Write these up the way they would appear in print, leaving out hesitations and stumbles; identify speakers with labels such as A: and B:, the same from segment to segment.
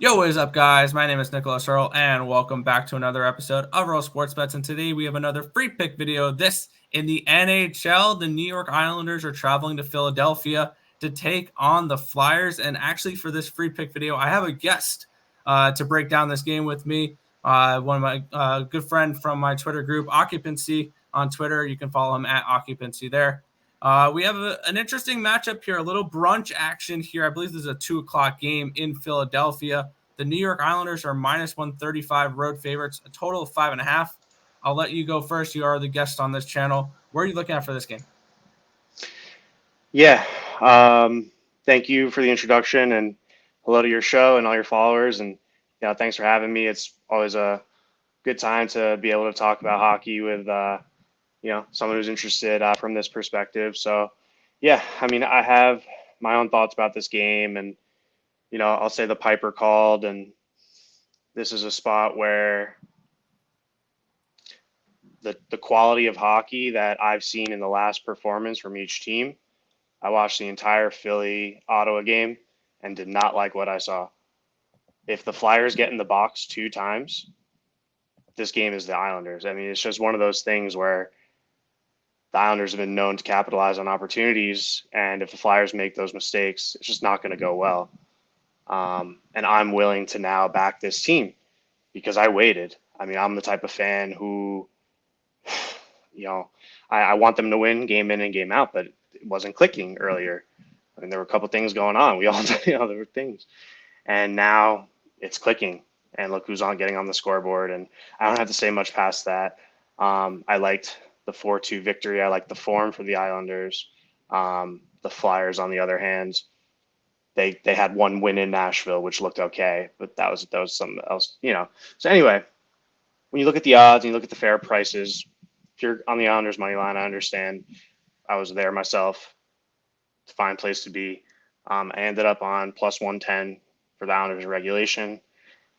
A: Yo, what is up, guys? My name is Nicholas Earle, and welcome back to another episode of Earle Sports Bets. And today we have another free pick video. This in the NHL, the New York Islanders are traveling to Philadelphia to take on the Flyers. And actually, for this free pick video, I have a guest to break down this game with me. One of my good friend from my Twitter group, Occupancy on Twitter. You can follow him at Occupancy there. We have an interesting matchup here, a little brunch action here. I believe this is a 2 o'clock game in Philadelphia. The New York Islanders are minus 135 road favorites, a total of 5.5. I'll let you go first. You are the guest on this channel. Where are you looking at for this game?
B: Yeah. Thank you for the introduction and hello to your show and all your followers. And thanks for having me. It's always a good time to be able to talk about hockey with someone who's interested from this perspective. So yeah, I mean, I have my own thoughts about this game, and I'll say the Piper called, and this is a spot where the quality of hockey that I've seen in the last performance from each team. I watched the entire Philly-Ottawa game and did not like what I saw. If the Flyers get in the box 2 times, this game is the Islanders. I mean, it's just one of those things where the Islanders have been known to capitalize on opportunities, and if the Flyers make those mistakes, it's just not going to go well. And I'm willing to now back this team because I waited. I mean, I'm the type of fan who, I want them to win game in and game out, but it wasn't clicking earlier. I mean, there were a couple things going on. We all, there were things. And now it's clicking. And look who's getting on the scoreboard. And I don't have to say much past that. I liked the 4-2 victory. I liked the form for the Islanders. The Flyers, on the other hand, they had one win in Nashville, which looked okay, but that was something else, So anyway, when you look at the odds and you look at the fair prices, if you're on the Islanders money line, I understand. I was there myself. It's a fine place to be. I ended up on plus 110 for the Islanders regulation,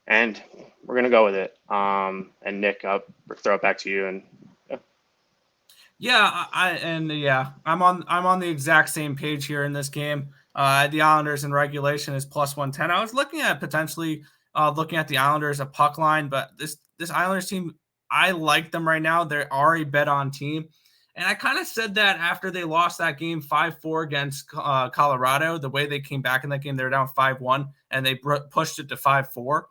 B: and we're gonna go with it. And Nick, I'll throw it back to you. And
A: I'm on the exact same page here in this game. The Islanders in regulation is plus 110. I was looking at potentially looking at the Islanders a puck line, but this Islanders team, I like them right now. They are a bet on team. And I kind of said that after they lost that game 5-4 against Colorado, the way they came back in that game, they were down 5-1 and they pushed it to 5-4.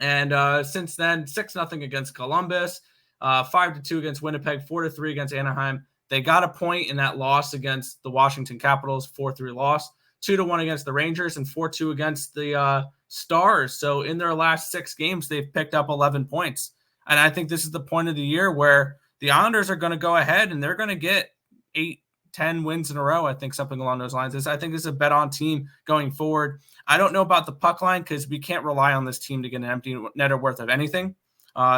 A: And since then, 6-0 against Columbus, 5-2 against Winnipeg, 4-3 against Anaheim. They got a point in that loss against the Washington Capitals, 4-3 loss, 2-1 against the Rangers, and 4-2 against the Stars. So in their last 6 games, they've picked up 11 points. And I think this is the point of the year where the Islanders are going to go ahead and they're going to get 8-10 wins in a row. I think something along those lines. I think this is a bet on team going forward. I don't know about the puck line because we can't rely on this team to get an empty netter worth of anything.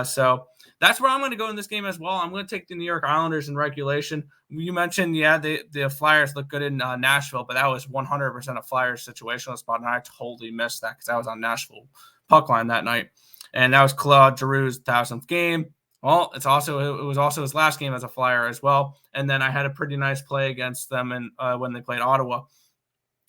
A: So that's where I'm going to go in this game as well. I'm going to take the New York Islanders in regulation. You mentioned, the Flyers look good in Nashville, but that was 100% a Flyers situational spot, and I totally missed that because I was on Nashville puck line that night. And that was Claude Giroux's 1,000th game. Well, it was also his last game as a Flyer as well. And then I had a pretty nice play against them when they played Ottawa.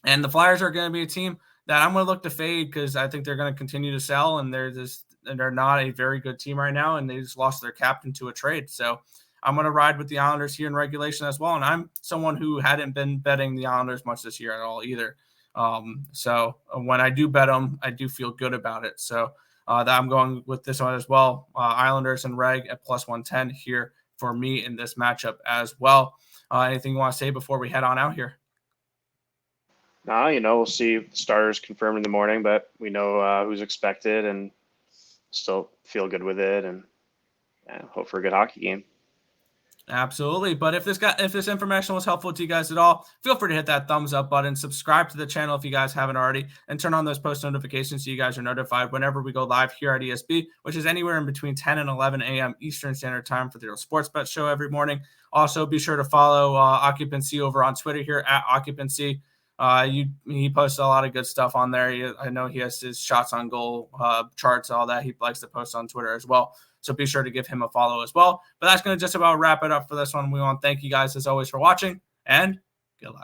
A: And the Flyers are going to be a team that I'm going to look to fade because I think they're going to continue to sell, and they're not a very good team right now, and they just lost their captain to a trade. So I'm going to ride with the Islanders here in regulation as well. And I'm someone who hadn't been betting the Islanders much this year at all either. So when I do bet them, I do feel good about it. So that I'm going with this one as well. Islanders and reg at plus 110 here for me in this matchup as well. Anything you want to say before we head on out here?
B: No, we'll see the starters confirmed in the morning, but we know who's expected and still feel good with it, and hope for a good hockey game.
A: Absolutely. But if this information was helpful to you guys at all, feel free to hit that thumbs up button, subscribe to the channel if you guys haven't already, and turn on those post notifications so you guys are notified whenever we go live here at ESB, which is anywhere in between 10 and 11 a.m. Eastern Standard Time for the Earle Sports Bet Show every morning. Also, be sure to follow Occupancy over on Twitter here at Occupancy. He posts a lot of good stuff on there. I know he has his shots on goal charts, all that. He likes to post on Twitter as well. So be sure to give him a follow as well. But that's going to just about wrap it up for this one. We want to thank you guys as always for watching, and good luck.